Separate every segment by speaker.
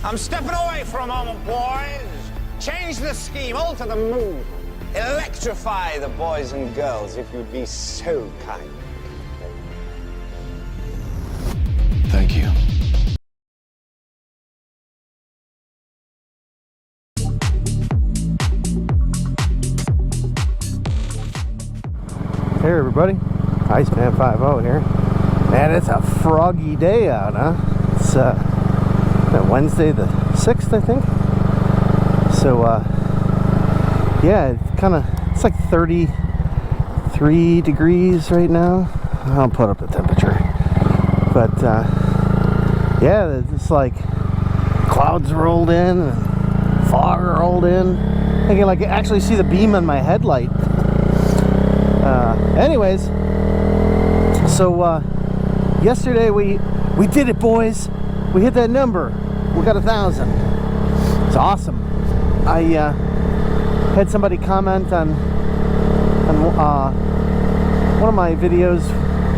Speaker 1: I'm stepping away for a moment, boys. Change the scheme, alter the mood. Electrify the boys and girls, if you'd be so kind.
Speaker 2: Thank you.
Speaker 3: Hey everybody, Iceman50 here. Man, it's a froggy day out, huh? It's Wednesday the 6th, I think. So, yeah, it's like 33 degrees right now. I'll put up the temperature. But, yeah, it's like clouds rolled in and fog rolled in. I can like actually see the beam on my headlight. Anyways, so yesterday we did it, boys. We hit that number. We got 1,000. It's awesome. I had somebody comment on one of my videos.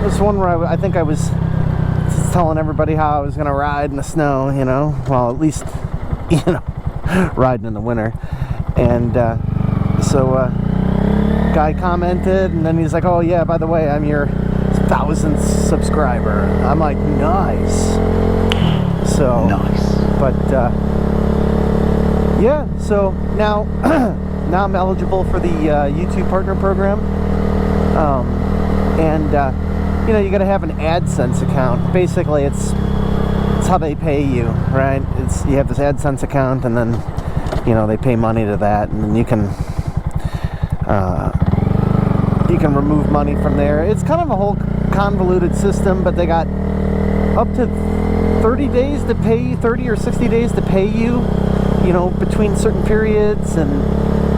Speaker 3: This one where I think I was just telling everybody how I was gonna ride in the snow, you know, well, at least, you know, riding in the winter. And so guy commented, and then he's like, oh yeah, by the way, I'm your 1,000th subscriber. I'm like, nice. So nice. But yeah, so now now I'm eligible for the YouTube partner program. And you know, you got to have an AdSense account. Basically, it's how they pay you, right? It's you have this AdSense account, and then, you know, they pay money to that, and then you can remove money from there. It's kind of a whole convoluted system, but they got up to 30 days to pay, 30 or 60 days to pay you, you know, between certain periods. And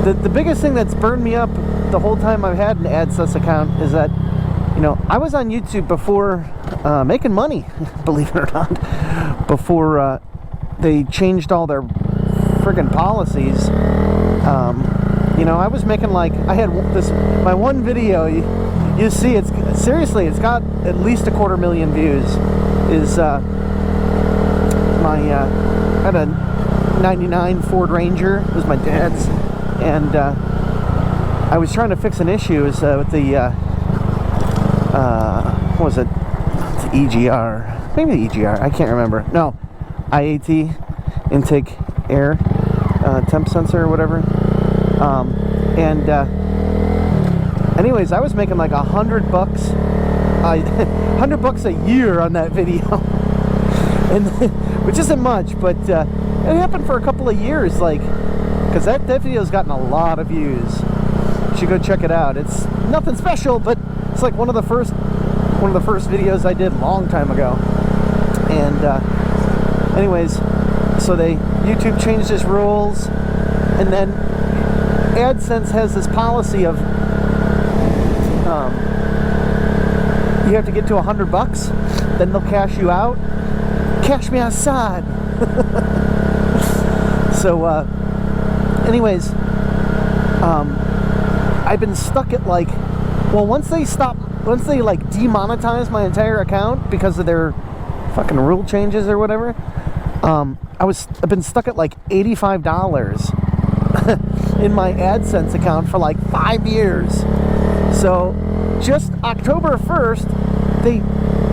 Speaker 3: the biggest thing that's burned me up the whole time I've had an AdSense account is that, you know, I was on YouTube before making money, believe it or not, before they changed all their friggin' policies. You know, I was making like, I had this, my one video, you see, it's seriously, it's got at least 250,000 views. Is I had a 99 Ford Ranger. It was my dad's, and I was trying to fix an issue with the what was it? It's EGR, maybe the EGR. I can't remember. No, IAT, intake air temp sensor or whatever. Anyways, I was making like $100, $100 a year on that video, and which isn't much, but it happened for a couple of years, like, because that video's gotten a lot of views. You should go check it out. It's nothing special, but it's like one of the first videos I did a long time ago. And anyways, so YouTube changed its rules, and then AdSense has this policy of you have to get to $100, then they'll cash you out. Cash me outside. So anyways, I've been stuck at like, well, once they like demonetize my entire account because of their fucking rule changes or whatever, I've been stuck at like $85 in my AdSense account for like 5 years. So just October 1st, they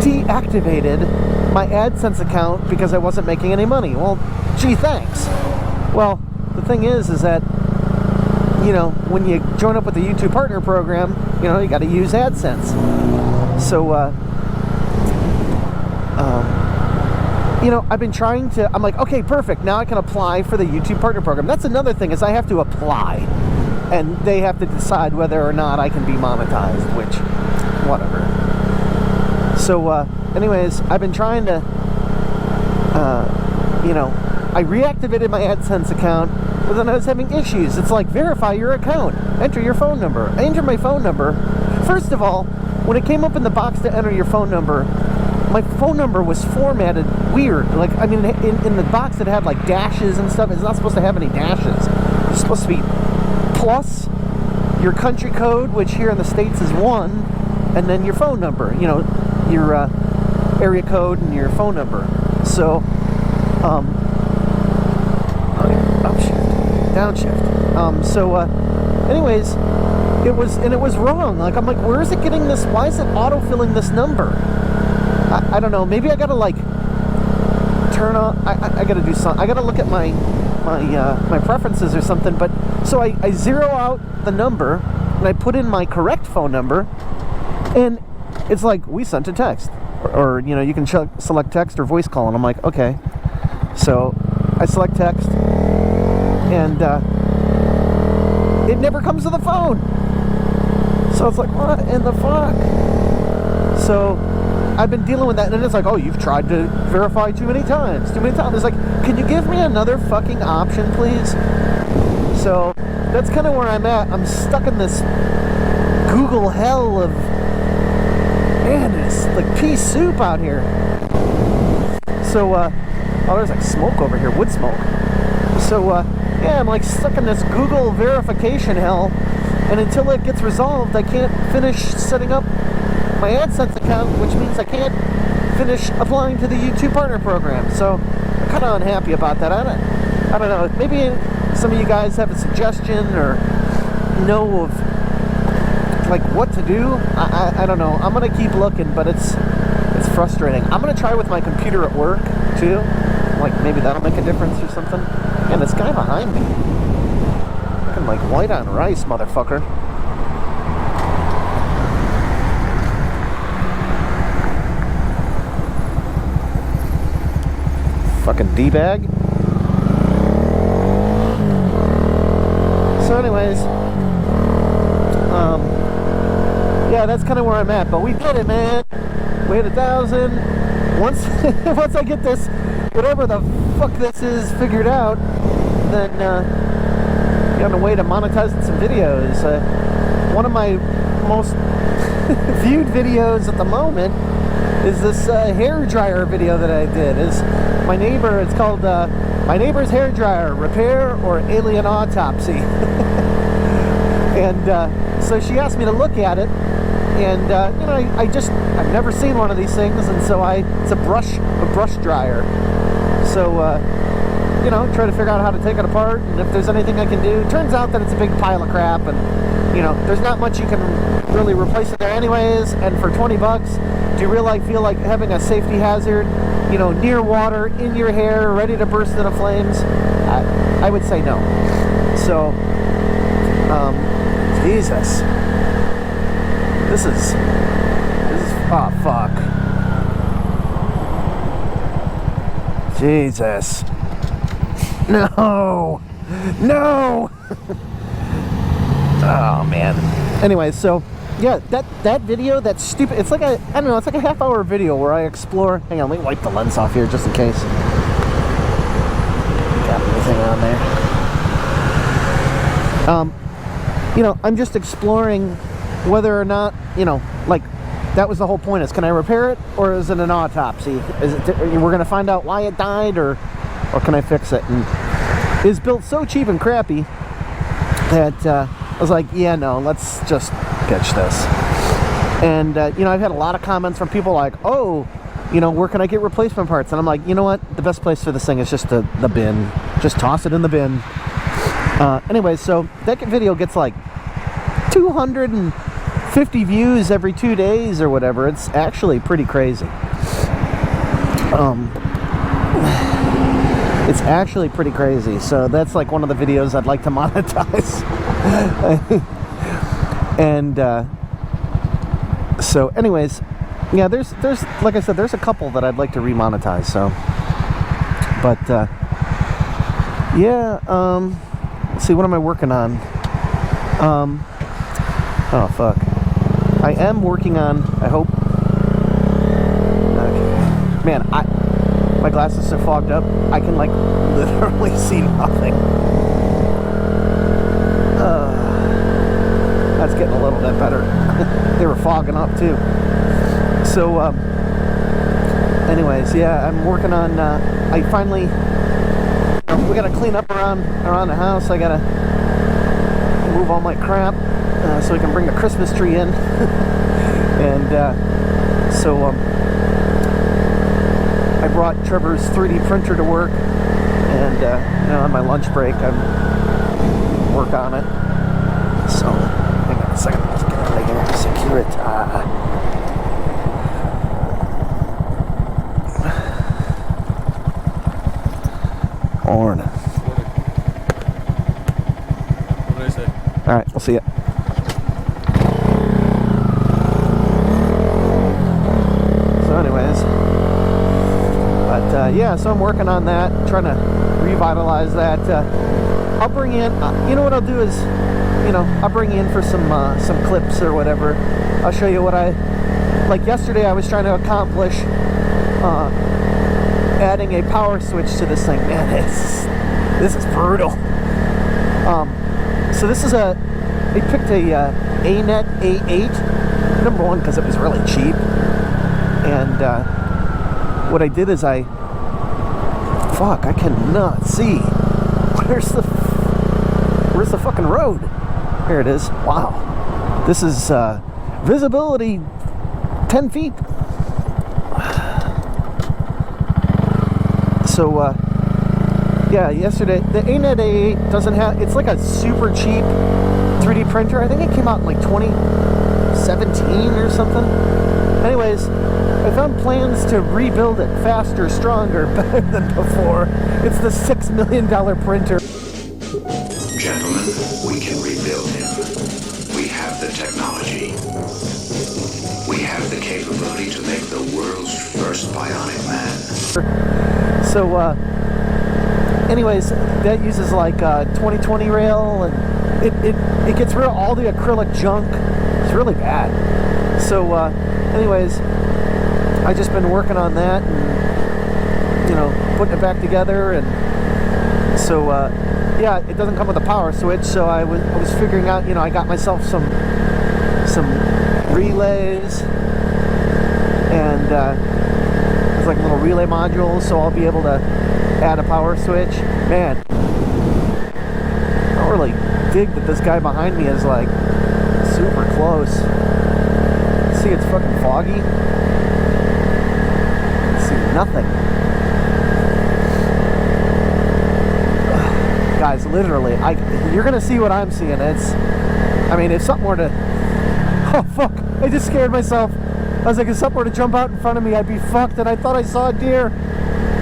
Speaker 3: deactivated my AdSense account because I wasn't making any money. Well, gee, thanks. Well, the thing is that, you know, when you join up with the YouTube partner program, you know, you got to use AdSense. So, you know, I've been trying to, I'm like, okay, perfect. Now I can apply for the YouTube partner program. That's another thing, is I have to apply, and they have to decide whether or not I can be monetized, which, whatever. So, anyways, I've been trying to, you know, I reactivated my AdSense account, but then I was having issues. It's like, verify your account, enter your phone number. I entered my phone number. First of all, when it came up in the box to enter your phone number, my phone number was formatted weird. Like, I mean, in the box it had like dashes and stuff. It's not supposed to have any dashes. It's supposed to be plus your country code, which here in the States is 1, and then your phone number, you know, your area code and your phone number. So downshift. Anyways, it was wrong. Like, I'm like, where is it getting this? Why is it autofilling this number? I don't know. Maybe I gotta like turn on. I gotta do something. I gotta look at my preferences or something. But so I zero out the number and I put in my correct phone number, and it's like, we sent a text, or you know, you can select text or voice call, and I'm like, okay. So I select text, and it never comes to the phone. So it's like, what in the fuck? So I've been dealing with that, and then it's like, oh, you've tried to verify too many times. It's like, can you give me another fucking option, please? So that's kind of where I'm at. I'm stuck in this Google hell of, man, it's like pea soup out here. So, oh, there's like smoke over here, wood smoke. So, yeah, I'm like stuck in this Google verification hell, and until it gets resolved, I can't finish setting up my AdSense account, which means I can't finish applying to the YouTube Partner Program. So I'm kind of unhappy about that. I don't know. Maybe some of you guys have a suggestion or know of like what to do. I don't know. I'm gonna keep looking, but it's frustrating. I'm gonna try with my computer at work too. Like maybe that'll make a difference or something. And this guy behind me, looking like white on rice, motherfucker. Fucking D-bag. So anyways, yeah, that's kind of where I'm at, but we did it, man. We hit 1,000. Once I get this, whatever the fuck this is, figured out, then be on the way to monetizing some videos. One of my most viewed videos at the moment is this hair dryer video that I did. Is my neighbor? It's called My Neighbor's Hair Dryer: Repair or Alien Autopsy. And so she asked me to look at it, and you know, I've never seen one of these things, and so it's a brush dryer. So you know, try to figure out how to take it apart, and if there's anything I can do. Turns out that it's a big pile of crap, and you know, there's not much you can really replace it there anyways. And for 20 bucks, do you really feel like having a safety hazard, you know, near water, in your hair, ready to burst into flames? I would say no. So, Jesus. This is, oh fuck. Jesus. No! No! Oh man. Anyway, so yeah, that video, that stupid, it's like I don't know, it's like a half-hour video where I explore. Hang on, let me wipe the lens off here just in case. Got anything on there. You know, I'm just exploring whether or not, you know, like, that was the whole point, is can I repair it, or is it an autopsy? Is it, we're gonna find out why it died, or can I fix it? And it's built so cheap and crappy that I was like, yeah, no, let's just pitch this. And you know, I've had a lot of comments from people like, oh, you know, where can I get replacement parts? And I'm like, you know what, the best place for this thing is just the bin. Just toss it in the bin. Anyway, so that video gets like 250 views every 2 days or whatever. It's actually pretty crazy. It's actually pretty crazy. So that's like one of the videos I'd like to monetize. And so anyways, yeah, there's like I said, there's a couple that I'd like to remonetize. So, but yeah, let's see, what am I working on? Oh fuck, I am working on, I hope, okay. Man, my glasses are fogged up, I can like literally see nothing. That's getting a little bit better. They were fogging up too. So anyways, yeah, I'm working on, I finally, we gotta clean up around the house. I gotta move all my crap so we can bring the Christmas tree in. And so I brought Trevor's 3D printer to work, and you know, on my lunch break I'm work on it. So, hang on a second. Let's get out of here. Secure it. Horn.
Speaker 4: What did I say?
Speaker 3: All right, we'll see you. So, anyways, but yeah, so I'm working on that, trying to revitalize that. I'll bring in. You know what I'll do is, I'll bring in for some clips or whatever. I'll show you what I like. Yesterday, I was trying to accomplish adding a power switch to this thing. Man, this is brutal. So this is I picked a ANET A8. Number one, because it was really cheap. And what I did is I cannot see. Where's the fucking road? Here it is. Wow. This is visibility 10 feet. So yeah, yesterday the ANET A8 doesn't have. It's like a super cheap 3D printer. I think it came out in like 2017 or something. Anyways, I found plans to rebuild it faster, stronger, better than before. It's the $6 million printer.
Speaker 2: Gentlemen, we can rebuild him. We have the technology. We have the capability to make the world's first bionic man.
Speaker 3: So, anyways, that uses like 2020 rail, and it gets rid of all the acrylic junk. It's really bad. So, anyways, I just been working on that, and putting it back together, and so yeah, it doesn't come with a power switch. So I was figuring out, I got myself some relays, and it's like little relay modules, so I'll be able to add a power switch. Man, I don't really dig that this guy behind me is like super close. See, it's fucking foggy. See nothing. Guys, literally, you're gonna see what I'm seeing. If something were to, oh fuck, I just scared myself. I was like, if something were to jump out in front of me, I'd be fucked, and I thought I saw a deer.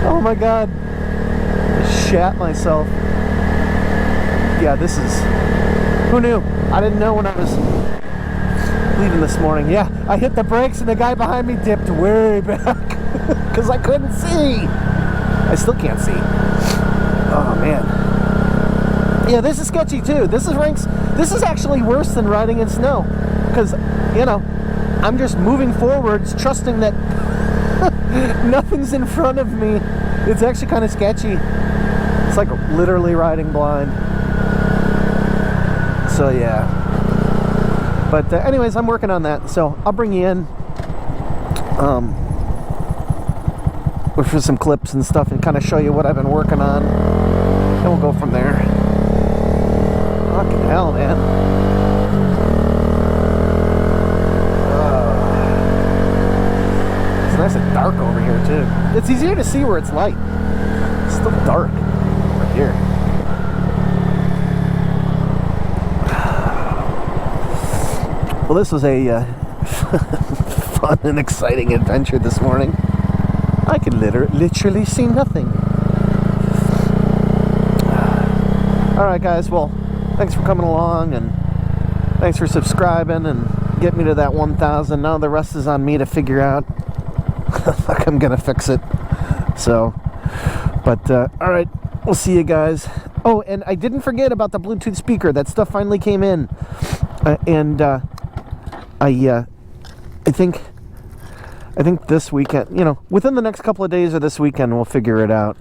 Speaker 3: Oh my god. I shat myself. Yeah, this is, who knew? I didn't know when I was leaving this morning. Yeah, I hit the brakes and the guy behind me dipped way back because I couldn't see. I still can't see. Oh man. Yeah, this is sketchy too. This is actually worse than riding in snow, because I'm just moving forwards, trusting that nothing's in front of me. It's actually kind of sketchy. It's like literally riding blind. So yeah. But anyways, I'm working on that. So I'll bring you in for some clips and stuff, and kind of show you what I've been working on. And we'll go from there. Fucking hell, man. It's nice and dark over here too. It's easier to see where it's light. It's still dark right here. Well, this was a fun and exciting adventure this morning. I could literally see nothing. Alright guys, well, thanks for coming along, and thanks for subscribing and getting me to that 1,000. Now the rest is on me to figure out. Like I'm gonna fix it. So, but alright, we'll see you guys. Oh, and I didn't forget about the Bluetooth speaker. That stuff finally came in. And I think this weekend, within the next couple of days or this weekend, we'll figure it out.